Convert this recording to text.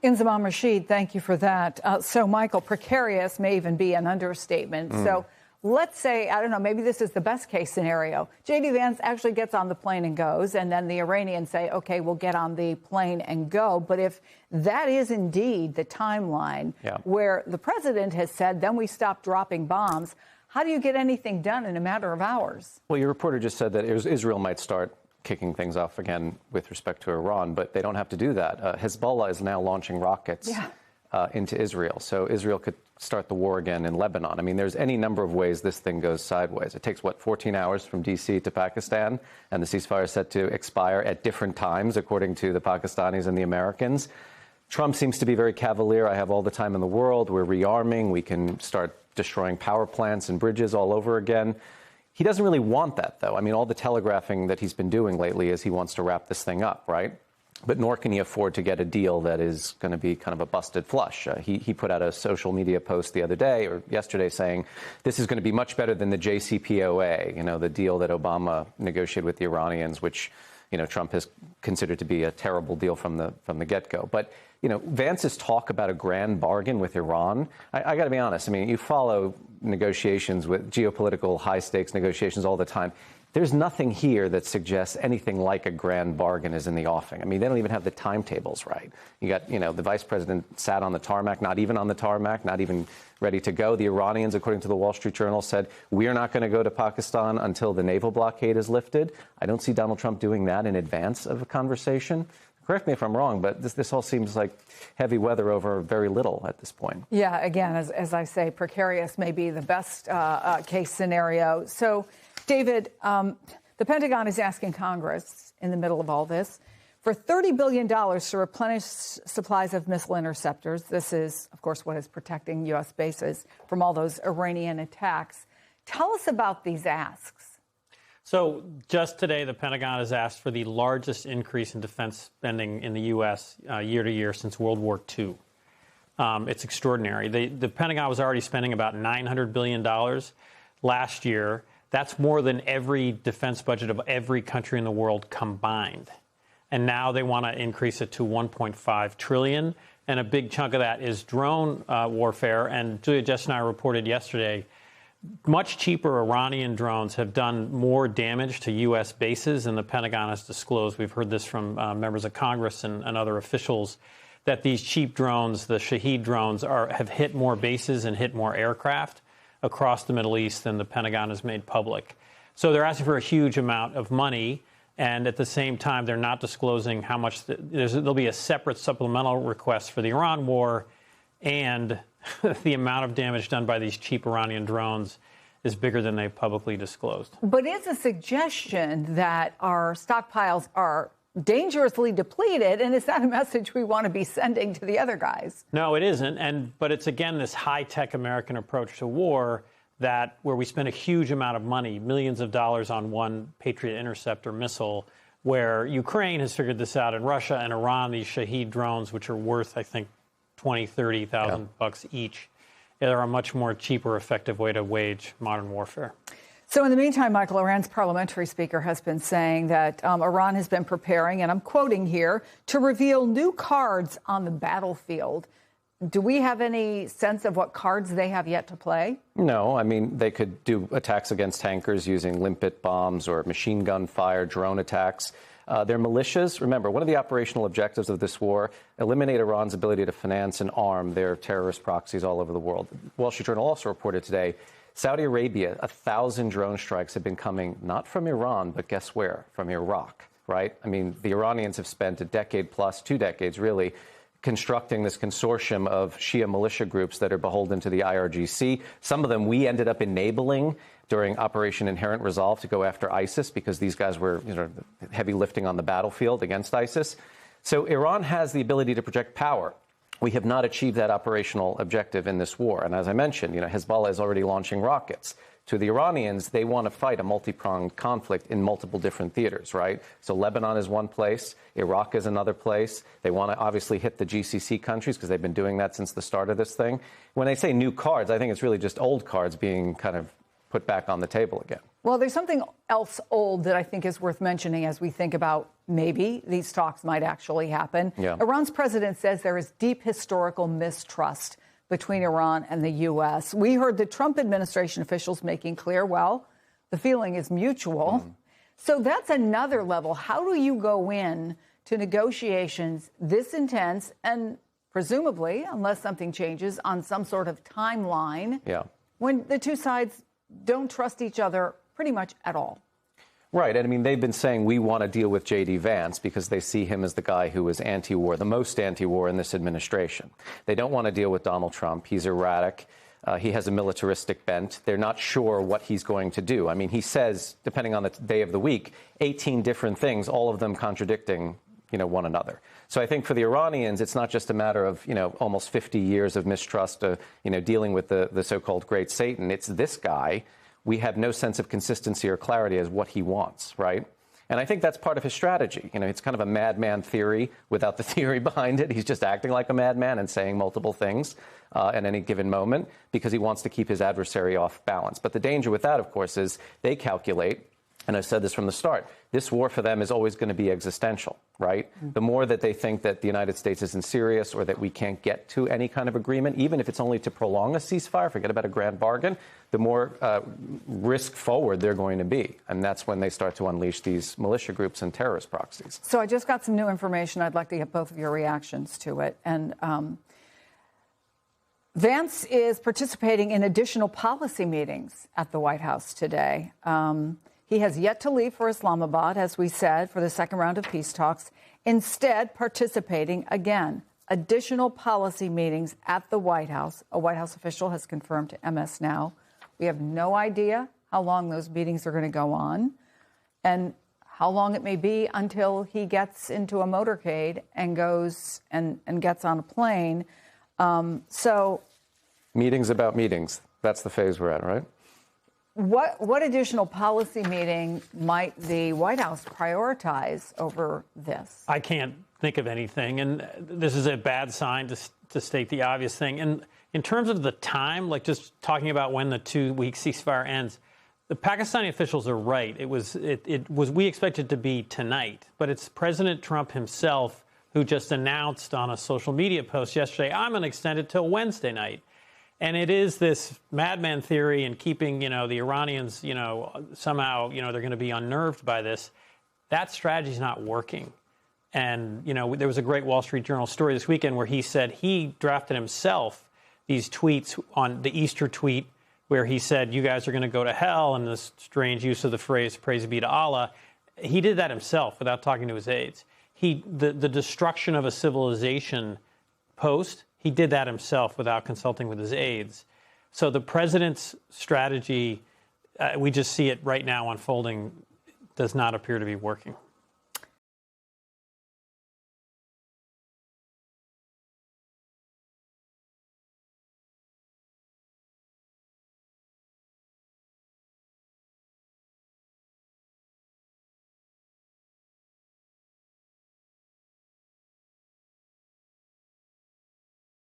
Inzamam Rashid, thank you for that. So, Michael, precarious may even be an understatement. So let's say, I don't know, maybe this is the best case scenario. J.D. Vance actually gets on the plane and goes, and then the Iranians say, OK, we'll get on the plane and go. But if that is indeed the timeline where the president has said, then we stop dropping bombs, how do you get anything done in a matter of hours? Well, your reporter just said that Israel might start kicking things off again with respect to Iran, but they don't have to do that. Hezbollah is now launching rockets into Israel, so Israel could start the war again in Lebanon. I mean, there's any number of ways this thing goes sideways. It takes, 14 hours from D.C. to Pakistan, and the ceasefire is set to expire at different times, according to the Pakistanis and the Americans. Trump seems to be very cavalier. I have all the time in the world. We're rearming. We can start destroying power plants and bridges all over again. He doesn't really want that, though. I mean, all the telegraphing that he's been doing lately is he wants to wrap this thing up, right? But nor can he afford to get a deal that is going to be kind of a busted flush. He put out a social media post the other day or yesterday saying this is going to be much better than the JCPOA, the deal that Obama negotiated with the Iranians, which, Trump has considered to be a terrible deal from the get-go. But, Vance's talk about a grand bargain with Iran, I got to be honest. I mean, you follow negotiations with geopolitical high-stakes negotiations all the time. There's nothing here that suggests anything like a grand bargain is in the offing. I mean, they don't even have the timetables right. You got, the vice president sat on the tarmac, not even on the tarmac, not even ready to go. The Iranians, according to the Wall Street Journal, said, we are not going to go to Pakistan until the naval blockade is lifted. I don't see Donald Trump doing that in advance of a conversation. Correct me if I'm wrong, but this all seems like heavy weather over very little at this point. Yeah, again, as I say, precarious may be the best case scenario. So, David, the Pentagon is asking Congress, in the middle of all this, for $30 billion to replenish supplies of missile interceptors. This is, of course, what is protecting U.S. bases from all those Iranian attacks. Tell us about these asks. So just today, the Pentagon has asked for the largest increase in defense spending in the U.S. Year to year since World War II. It's extraordinary. The Pentagon was already spending about $900 billion last year. That's more than every defense budget of every country in the world combined. And now they want to increase it to $1.5 trillion. And a big chunk of that is drone warfare. And Julia Jess and I reported yesterday, much cheaper Iranian drones have done more damage to U.S. bases than the Pentagon has disclosed. We've heard this from members of Congress and other officials, that these cheap drones, the Shahed drones, have hit more bases and hit more aircraft across the Middle East than the Pentagon has made public. So they're asking for a huge amount of money, and at the same time, they're not disclosing how much. There'll be a separate supplemental request for the Iran war, and the amount of damage done by these cheap Iranian drones is bigger than they've publicly disclosed. But it's a suggestion that our stockpiles are dangerously depleted, and is that a message we want to be sending to the other guys? No, it isn't. But it's, again, this high-tech American approach to war where we spend a huge amount of money, millions of dollars on one Patriot interceptor missile, where Ukraine has figured this out, and Russia and Iran, these Shahed drones, which are worth, I think, $20,000, $30,000 each. They're a much more cheaper, effective way to wage modern warfare. So in the meantime, Michael, Iran's parliamentary speaker has been saying that Iran has been preparing, and I'm quoting here, to reveal new cards on the battlefield. Do we have any sense of what cards they have yet to play? No. I mean, they could do attacks against tankers using limpet bombs or machine gun fire, drone attacks. Their militias, remember, one of the operational objectives of this war, eliminate Iran's ability to finance and arm their terrorist proxies all over the world. Wall Street Journal also reported today, Saudi Arabia, 1,000 drone strikes have been coming not from Iran, but guess where? From Iraq, right? I mean, the Iranians have spent a decade plus, 2 decades really, constructing this consortium of Shia militia groups that are beholden to the IRGC. Some of them we ended up enabling during Operation Inherent Resolve to go after ISIS because these guys were heavy lifting on the battlefield against ISIS. So Iran has the ability to project power. We have not achieved that operational objective in this war. And as I mentioned, Hezbollah is already launching rockets. To the Iranians, they want to fight a multi-pronged conflict in multiple different theaters, right? So Lebanon is one place. Iraq is another place. They want to obviously hit the GCC countries because they've been doing that since the start of this thing. When they say new cards, I think it's really just old cards being kind of put back on the table again. Well, there's something else old that I think is worth mentioning as we think about maybe these talks might actually happen. Yeah. Iran's president says there is deep historical mistrust between Iran and the U.S. We heard the Trump administration officials making clear, well, the feeling is mutual. So that's another level. How do you go in to negotiations this intense and presumably, unless something changes, on some sort of timeline when the two sides don't trust each other pretty much at all? Right. And I mean, they've been saying we want to deal with J.D. Vance because they see him as the guy who is anti-war, the most anti-war in this administration. They don't want to deal with Donald Trump. He's erratic. He has a militaristic bent. They're not sure what he's going to do. I mean, he says, depending on the day of the week, 18 different things, all of them contradicting, one another. So I think for the Iranians, it's not just a matter of, almost 50 years of mistrust, dealing with the so-called great Satan. It's this guy. We have no sense of consistency or clarity as what he wants, right? And I think that's part of his strategy. It's kind of a madman theory without the theory behind it. He's just acting like a madman and saying multiple things at any given moment because he wants to keep his adversary off balance. But the danger with that, of course, is they calculate, and I've said this from the start, this war for them is always going to be existential, right? The more that they think that the United States isn't serious or that we can't get to any kind of agreement, even if it's only to prolong a ceasefire, forget about a grand bargain, the more risk forward they're going to be. And that's when they start to unleash these militia groups and terrorist proxies. So I just got some new information. I'd like to get both of your reactions to it. And Vance is participating in additional policy meetings at the White House today. He has yet to leave for Islamabad, as we said, for the second round of peace talks, instead participating again. Additional policy meetings at the White House. A White House official has confirmed to MS Now. We have no idea how long those meetings are going to go on and how long it may be until he gets into a motorcade and goes and gets on a plane. Meetings about meetings. That's the phase we're at, right? What additional policy meeting might the White House prioritize over this? I can't think of anything, and this is a bad sign to state the obvious thing. And in terms of the time, like just talking about when the 2-week ceasefire ends, the Pakistani officials are right. It was we expected to be tonight, but it's President Trump himself who just announced on a social media post yesterday, I'm going to extend it till Wednesday night. And it is this madman theory and keeping, the Iranians, somehow, they're going to be unnerved by this. That strategy is not working. And, there was a great Wall Street Journal story this weekend where he said he drafted himself these tweets on the Easter tweet where he said, you guys are going to go to hell, and this strange use of the phrase, praise be to Allah. He did that himself without talking to his aides. The destruction of a civilization post, he did that himself without consulting with his aides. So the president's strategy, we just see it right now unfolding, does not appear to be working.